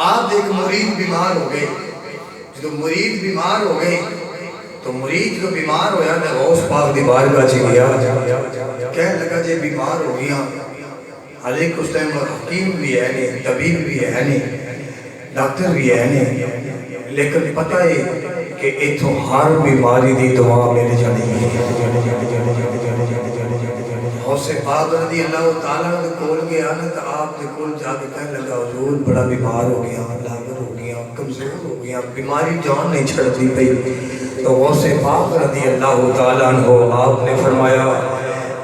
آپ ایک مرید بیمار ہو گئے، جو مرید بیمار ہو گئے تو مرید جو بیمار ہویا نا غوث پاک دی بارگاہ چ گیا، کہنے لگا جے بیمار ہو گیا حالانکہ اس ٹائم حکیم بھی ہے نہیں، طبیب بھی ہے نہیں، ڈاکٹر بھی ہے نہیں، لیکن پتہ ہے کہ اتھوں ہر بیماری دی دعا مل جانی ہے۔ غوث پاک رضی اللہ تعالیٰ نے کول گیا نا تو آپ نے کول جا کے کہنے لگا حضور بڑا بیمار ہو گیا، لاغر ہو گیا، کمزور ہو گیا، بیماری جان نہیں چھڑتی پئی۔ تو غوث پاک رضی اللہ تعالیٰ عنہ آپ نے فرمایا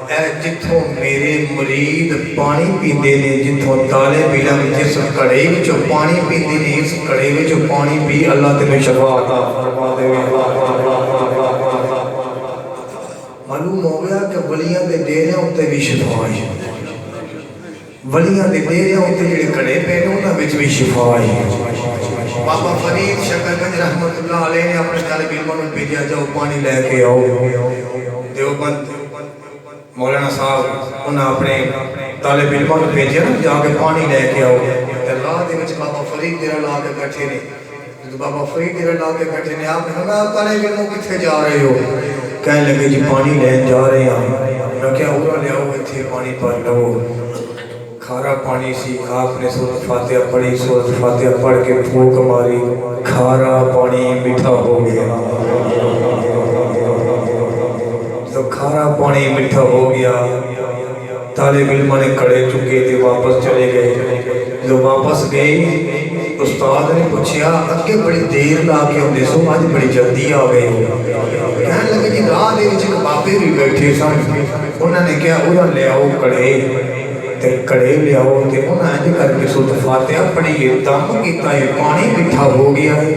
اے جتھوں میرے مرید پانی پیندے نے، جتھوں طالب علم جس کڑے وچوں پانی پیندے نے، اس کڑے وچوں پانی پی اللہ تینوں شفا عطا فرما دے۔ معلوم ہو گیا کہ ولیاں دے ڈیریاں اُتے بھی شفا ہے، ولیاں دے ڈیریاں اُتے جڑے کڑے پے نے انہاں وچ بھی شفا ہے۔ بابا فرید شکرگنج رحمت اللہ علیہ نے اپنے طالب علموں نے بھیجا جاؤ پانی لے کے آؤ۔ دیوبند مولانا صاحب انہاں اپنے طالب علموں نے بھیجا نا جا کے پانی لے کے آؤ، تے راہ دے وچ بابا فرید ڈیرا لا کے بیٹھے نے۔ جب بابا فرید ڈیرا لا کے بیٹھے نے آپ نے کہا طالب علموں کتنے جا رہے ہو؟ کہنے لگے جی پانی لین جا رہے ہیں۔ میں کیا ہوا لے آؤ اتھے پانی پڑھ لو۔ کھارا پانی سی، آپ نے سورۃ فاتحہ پڑھی، سورۃ فاتحہ پڑھ کے پھونک ماری، کھارا پانی میٹھا ہو گیا۔ تو کھارا پانی میٹھا ہو گیا، طالب علموں نے کڑے چکے تھے واپس چلے گئے۔ جو واپس گئے استاد نے پوچھا اگے بڑی دیر لا کے ہوندے سو اج بڑی جلدی آ گئے ہو؟ کہنے لگے جی راہ دے وچ بابے بھی بیٹھے سن، انہوں نے کہا انہاں لے آؤ کڑے، تے کڑے لے آؤ تے انہاں انج کر کے سورۃ فاتحہ پڑھی، دم کیتا ہے پانی میٹھا ہو گیا ہے۔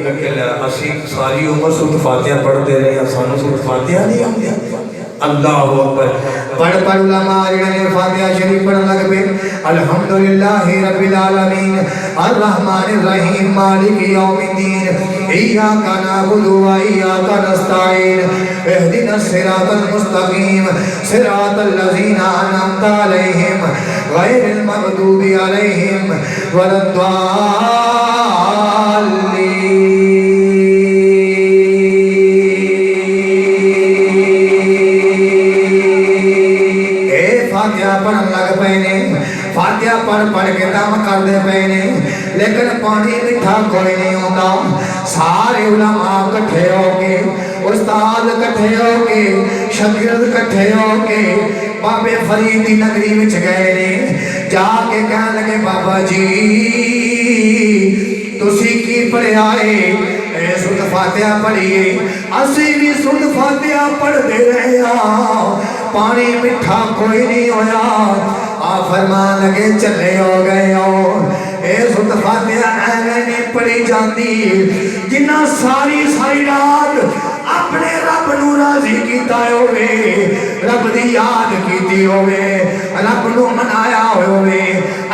لیکن اسی ساری عمر سورۃ فاتحہ پڑھتے رہے ہیں، سانوں سورۃ فاتحہ نہیں آندی۔ اللہ اکبر پڑھ پڑھ علماء جنہیں فاتحہ شریف پڑھن لگ پے۔ الحمدللہ رب العالمین الرحمن الرحیم مالک یوم الدین ایاک نعبد و ایاک نستعین اہدنا الصراط المستقیم صراط الذین انعمت علیہم غیر المغضوب علیہم ولا الضالین۔ پڑھن لگ پے نے، فاتحہ پڑھ پڑھ کے دم کر دے پے نے، لیکن پانی میٹھا کوئی نہیں ہوتا۔ سارے علماء کٹھے ہو کے، استاد کٹھے ہو کے، شاگرد کٹھے ہو کے بابے فرید دی نگری وچ گئے نے، جا کے کہنے لگے بابا جی تسی کی پڑھیا ہے؟ سورۃ فاتحہ پڑھیے۔ اسی بھی سورۃ فاتحہ پڑھ دے رہے ہیں، پانی میٹھا کوئی نہیں ہویا۔ آپ فرمان لگے چلے ہو گئے ہو، اے سورۃ فاتحہ ایویں نہیں پڑھی جاندی جنہ ساری ساری رات اپنے رب نو راضی کیتا ہوئے، رب دی یاد کیتی ہوئے، رب نو منایا ہوئے،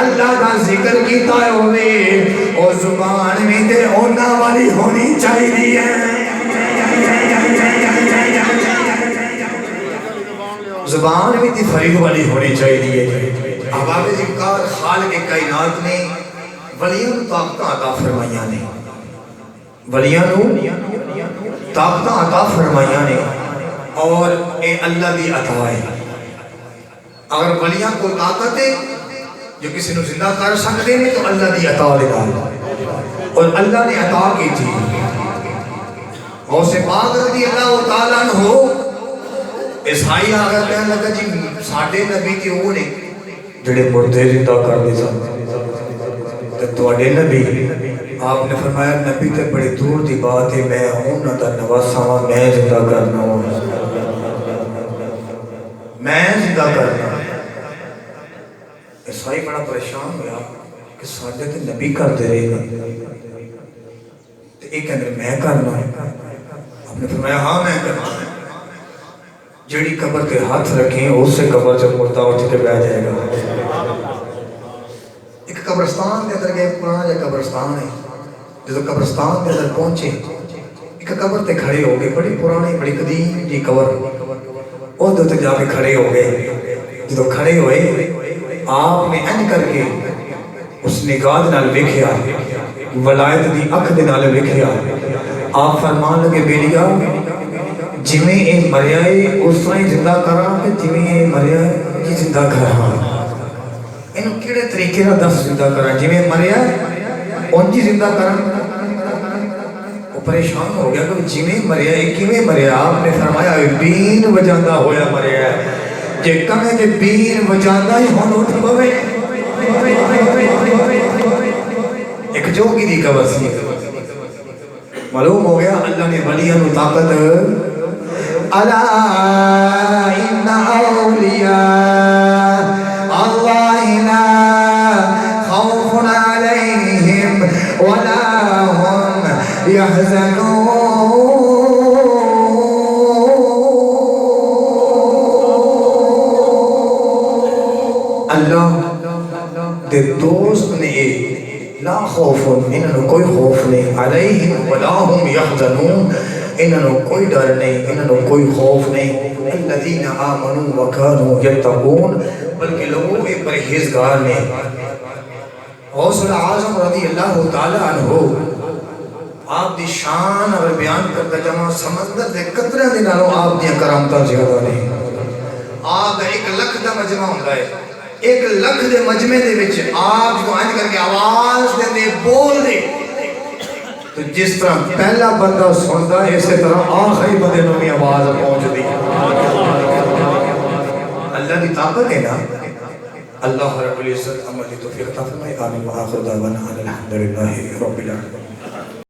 اللہ دا ذکر کیتا ہوئے، او زبان میں تے اونا والی ہونی چاہیے ہے۔ زبان بھی تی فرید والی ہونی چاہیے۔ احباب ذکر خالق کائنات نے ولیاں نو طاقتاں عطا فرمائیاں نے، ولیاں نو طاقتاں عطا فرمائیاں نے، اور اے اللہ دی عطا ہے۔ اگر ولیاں کو طاقت ہے جو کسی نو زندہ کر سکتے ہیں تو اللہ دی عطا دے نال، اور اللہ نے عطا کی تھی۔ غوث پاک رضی اللہ تعالیٰ عنہ عیسائی آگا کہنے لگا جی ساڑھے نبی تے وہ نے جڑے مردے زندہ کر دے سن، تواڈے نبی آپ نے فرمایا نبی تے بڑی دور دی بات ہے، میں ہوں نہ دا نواسا ہوں، میں زندہ کرنا ہوں، میں زندہ کرنا ہوں۔ عیسائی بڑا پریشان ہویا کہ ساڑھے تے نبی کر دے رہے گا، تو ایک اندر میں کرنا ہے۔ آپ نے فرمایا ہاں میں کرنا ہے، جڑی قبر کے ہاتھ رکھیں اس سے قبر جب مردہ اٹھ کے بیٹھ جائے گا۔ ایک قبرستان کے اندر گئے، پرانا جا قبرستان ہے، جب قبرستان کے اندر پہنچے ایک قبر تے کھڑے ہو گئے، بڑی پرانی بڑی قدیم جی قبر، وہ دو تے جا کے کھڑے ہو گئے۔ جب کھڑے ہوئے آپ نے انج کر کے اس اس نگاہ دے نال ویکھیا ولایت دی اکھ دے نال ویکھیا آپ فرمان لگے بیلیا جویں اے مریا ہے اس طرح ہی زندہ کراں کہ جویں اے مریا ہے یہ زندہ کراں اینوں کیڑے طریقے نال دس زندہ کراں جویں مریا ہے اونج ہی زندہ کراں وہ پریشان ہو گیا کہ جویں مریا ہے کیویں مریا آپ نے فرمایا بین وجاندا ہویا مریا ہے جے کمے تے بین وجاندا ہی ہن اٹھ پوے ایک جوگی دی قبر سی معلوم ہو گیا اللہ نے ولیاں نو طاقت الا ان اولیاء اللہ لا خوف علیہم ولا هم يحزنون اللہ دے دوست نے لا خوف انہوں کوئی خوف نہیں علیہم ولا هم يحزنون انہوں کوئی ڈر نہیں انہوں کوئی خوف نہیں الذین آمنوا وکانوا یتقون بلکہ لوگوں ایک پرہیزگار نے غوث العظم رضی اللہ تعالی عنہ آپ دی شان اگر بیان کرتا جمع سمندر دے قطرے دے نالوں آپ دی کرامتاں زیادہ نہیں آپ دا 1 لکھ دا مجمع ہوتا ہے 1 لکھ دے مجمع دے وچ آپ جو آئند کر کے آواز دے بول دے تو جس طرح پہلا بندہ سنتا ہے اسی طرح آخری بندے نو بھی آواز پہنچ دی اللہ دی طاقت ہے نا اللہ رب العزت عملی توفیق عطا فرمائے آمین و آخر دعوانا الحمدللہ رب العالمین